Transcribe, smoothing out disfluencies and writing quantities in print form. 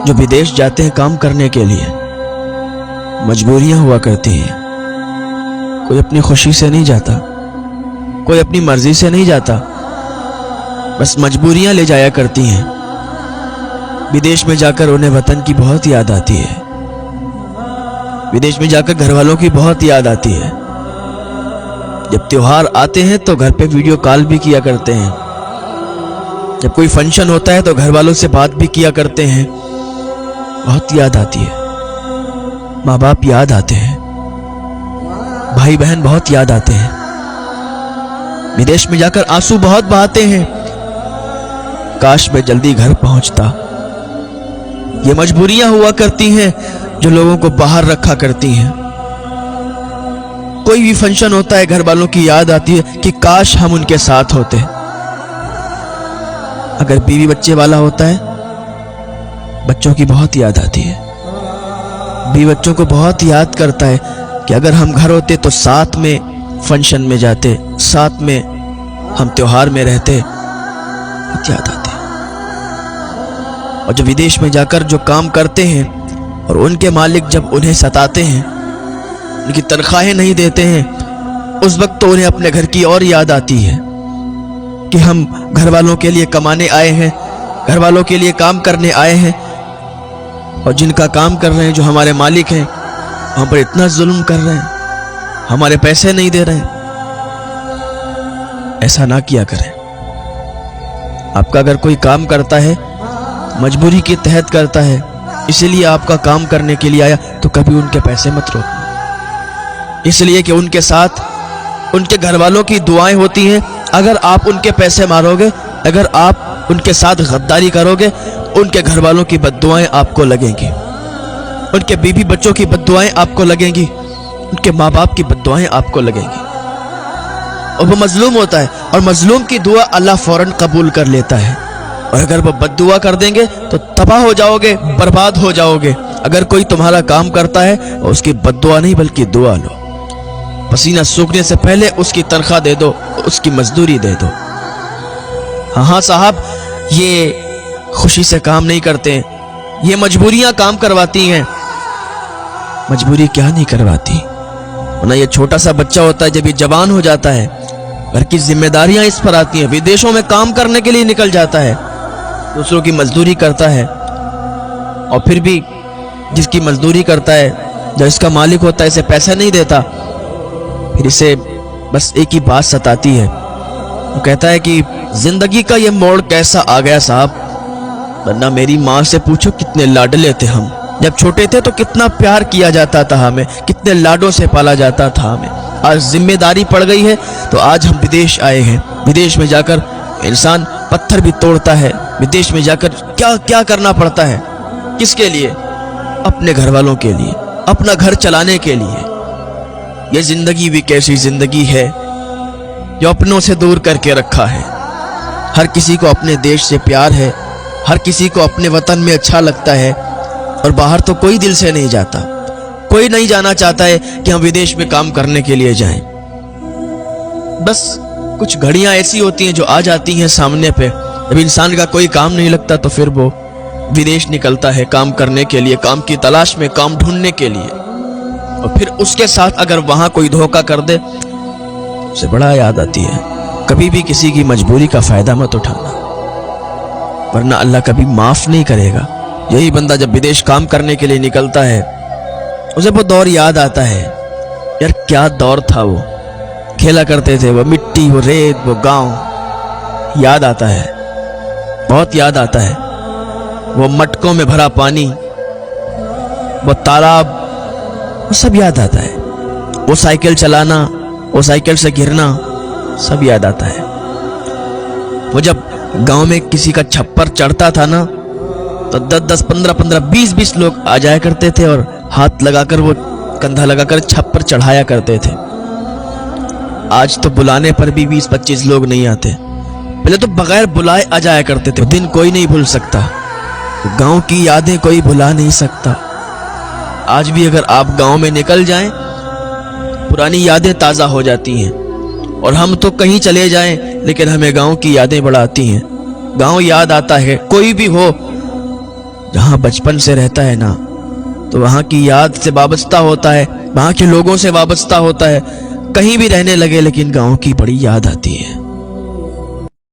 जो विदेश जाते हैं काम करने के लिए, मजबूरियां हुआ करती हैं। कोई अपनी खुशी से नहीं जाता, कोई अपनी मर्जी से नहीं जाता, बस मजबूरियां ले जाया करती हैं। विदेश में जाकर उन्हें वतन की बहुत याद आती है, विदेश में जाकर घर वालों की बहुत याद आती है। जब त्योहार आते हैं तो घर पे वीडियो कॉल भी किया करते हैं, जब कोई फंक्शन होता है तो घर वालों से बात भी किया करते हैं। बहुत याद आती है, माँ बाप याद आते हैं, भाई बहन बहुत याद आते हैं। विदेश में जाकर आंसू बहुत बहाते हैं, काश मैं जल्दी घर पहुंचता। ये मजबूरियां हुआ करती हैं जो लोगों को बाहर रखा करती हैं। कोई भी फंक्शन होता है, घर वालों की याद आती है कि काश हम उनके साथ होते। अगर बीवी बच्चे वाला होता है, बच्चों की बहुत याद आती है, बीवी बच्चों को बहुत याद करता है कि अगर हम घर होते तो साथ में फंक्शन में जाते, साथ में हम त्योहार में रहते। बहुत याद आती है। और जब विदेश में जाकर जो काम करते हैं और उनके मालिक जब उन्हें सताते हैं, उनकी तनख्वाहें नहीं देते हैं, उस वक्त तो उन्हें अपने घर की और याद आती है कि हम घर वालों के लिए कमाने आए हैं, घर वालों के लिए काम करने आए हैं, और जिनका काम कर रहे हैं, जो हमारे मालिक हैं, वहां पर इतना जुल्म कर रहे हैं, हमारे पैसे नहीं दे रहे हैं। ऐसा ना किया करें। आपका अगर कोई काम करता है, मजबूरी के तहत करता है, इसलिए आपका काम करने के लिए आया, तो कभी उनके पैसे मत रोकना, इसलिए कि उनके साथ उनके घर वालों की दुआएं होती हैं। अगर आप उनके पैसे मारोगे, अगर आप उनके साथ गद्दारी करोगे, उनके घर वालों की बद्दुआएं आपको लगेंगी, उनके बीवी बच्चों की बद्दुआएं आपको लगेंगी, उनके माँ बाप की बद्दुआएं आपको लगेंगी। और वो मजलूम होता है, और मजलूम की दुआ अल्लाह फौरन कबूल कर लेता है। और अगर वो बद्दुआ कर देंगे तो तबाह हो जाओगे, बर्बाद हो जाओगे। अगर कोई तुम्हारा काम करता है, और उसकी बद्दुआ नहीं बल्कि दुआ लो। पसीना सूखने से पहले उसकी तनख्वाह दे दो, उसकी मजदूरी दे दो। हाँ साहब, ये खुशी से काम नहीं करते, ये मजबूरियां काम करवाती हैं। मजबूरी क्या नहीं करवाती। ना ये छोटा सा बच्चा होता है, जब ये जवान हो जाता है, घर की जिम्मेदारियां इस पर आती हैं, विदेशों में काम करने के लिए निकल जाता है, दूसरों की मजदूरी करता है, और फिर भी जिसकी मजदूरी करता है, जब इसका मालिक होता है, इसे पैसा नहीं देता, फिर इसे बस एक ही बात सताती है। वो कहता है कि जिंदगी का ये मोड़ कैसा आ गया साहब, वरना मेरी माँ से पूछो कितने लाडले थे हम। जब छोटे थे तो कितना प्यार किया जाता था हमें, कितने लाडों से पाला जाता था हमें। आज जिम्मेदारी पड़ गई है तो आज हम विदेश आए हैं। विदेश में जाकर इंसान पत्थर भी तोड़ता है, विदेश में जाकर क्या क्या करना पड़ता है। किसके लिए? अपने घर वालों के लिए, अपना घर चलाने के लिए। यह जिंदगी भी कैसी जिंदगी है जो अपनों से दूर करके रखा है। हर किसी को अपने देश से प्यार है, हर किसी को अपने वतन में अच्छा लगता है, और बाहर तो कोई दिल से नहीं जाता। कोई नहीं जाना चाहता है कि हम विदेश में काम करने के लिए जाएं। बस कुछ घड़ियां ऐसी होती हैं जो आ जाती हैं सामने पे, जब इंसान का कोई काम नहीं लगता तो फिर वो विदेश निकलता है काम करने के लिए, काम की तलाश में, काम ढूंढने के लिए। और फिर उसके साथ अगर वहां कोई धोखा कर दे, उसे बड़ा याद आती है। कभी भी किसी की मजबूरी का फायदा मत उठाना, वरना अल्लाह कभी माफ नहीं करेगा। यही बंदा जब विदेश काम करने के लिए निकलता है, उसे वो दौर याद आता है। यार क्या दौर था वो, खेला करते थे, वो मिट्टी, वो रेत, वो गांव याद आता है, बहुत याद आता है। वो मटकों में भरा पानी, वो तालाब, वो सब याद आता है। वो साइकिल चलाना, वो साइकिल से गिरना, सब याद आता है। वो जब गांव में किसी का छप्पर चढ़ता था ना, तो 10-10, 15-15, 20-20 लोग आ जाया करते थे और हाथ लगाकर, वो कंधा लगाकर छप्पर चढ़ाया करते थे। आज तो बुलाने पर भी 20-25 लोग नहीं आते। पहले तो बगैर बुलाए आ जाया करते थे। दिन कोई नहीं भूल सकता, गांव की यादें कोई भुला नहीं सकता। आज भी अगर आप गांव में निकल जाएं, पुरानी यादें ताज़ा हो जाती हैं। और हम तो कहीं चले जाएं, लेकिन हमें गांव की यादें बड़ा आती हैं। गांव याद आता है। कोई भी हो, جہاں بچپن سے رہتا ہے نا تو وہاں کی یاد سے وابستہ ہوتا ہے، وہاں کے لوگوں سے وابستہ ہوتا ہے. کہیں بھی رہنے لگے لیکن گاؤں کی بڑی یاد آتی ہے.